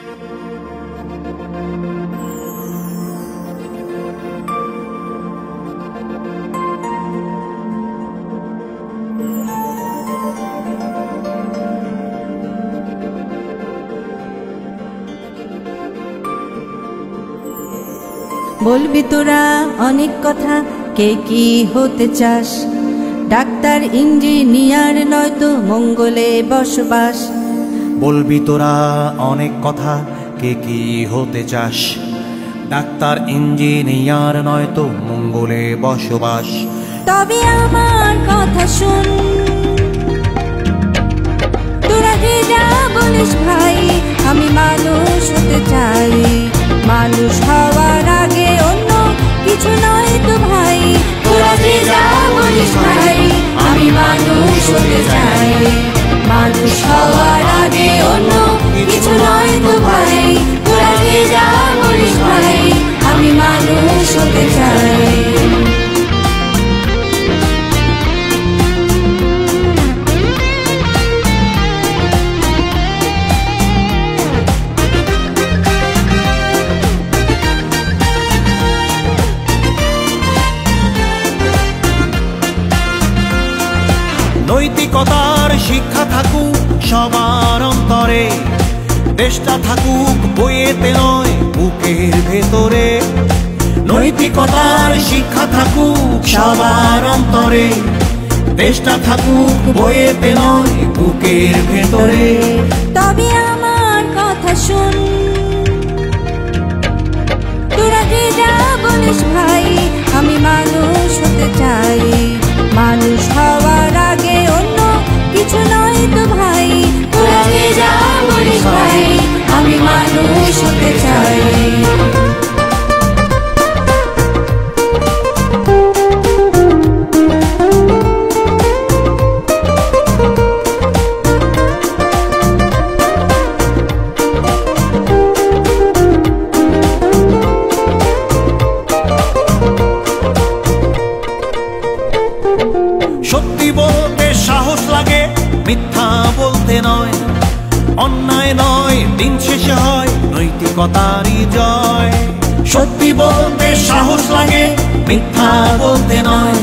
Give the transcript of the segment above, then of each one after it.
বলবি তোরা অনেক কথা, কে কি হতে চাস? ডাক্তার, ইঞ্জিনিয়ার নয়তো মঙ্গলে বসবাস। বলবি তোরা অনেক কথা, কে কি হতে চাস? ডাক্তার, ইঞ্জিনিয়ার নয়তো মঙ্গলে বসবাস। তবে আমার কথা শুন, তোরা যে যা বলিস ভাই, আমি মানুষ হতে চাই। মানুষ হওয়ার আগে অন্য কিছু নয় তো ভাই। তোরা যে যা বলিস ভাই, আমি মানুষ হতে চাই। মানুষ হওয়ার আগে অন্য কিছু নয় তো ভাই। তোরা যে যা বলিস ভাই, আমি মানুষ হতে চাই। নৈতিকতার শিক্ষা থাকুক সবার অন্তরে, দেশটা থাকুক বইয়েতে নয় বুকের ভেতরে। নৈতিকতার শিক্ষা থাকুক সবার অন্তরে, দেশটা থাকুক বইয়েতে নয় বুকের ভেতরে। তবে আমার কথা শুন, তোরা যে যা বলিস ভাই, আমি মানুষ হতে চাই। মানুষ হওয়ার আগে অন্য কিছু নয় তো ভাই। তোরা যে যা বলিস ভাই, আমি মানুষ হতে চাই। সত্যি বলতে সাহস লাগে, মিথ্যা বলতে নয়। অন্যায় নয় দিন শেষে হয় নৈতিকতারই জয়। সত্যি বলতে সাহস লাগে, মিথ্যা বলতে নয়।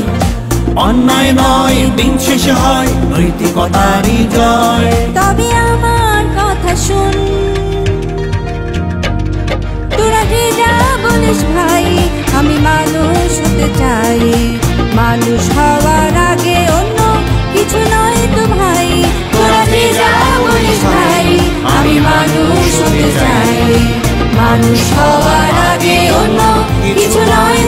অন্যায় নয় দিন শেষে হয় নৈতিকতারই জয়। তবে আমার কথা শুন, তোরা যে যা বলিস ভাই, আমি মানুষ হতে চাই। মানুষ হওয়ার আগে অন্য কিছু নয় তো ভাই। তোরা যে যা বলিস ভাই, আমি মানুষ হতে চাই। মানুষ হওয়ার আগে অন্য কিছু নয়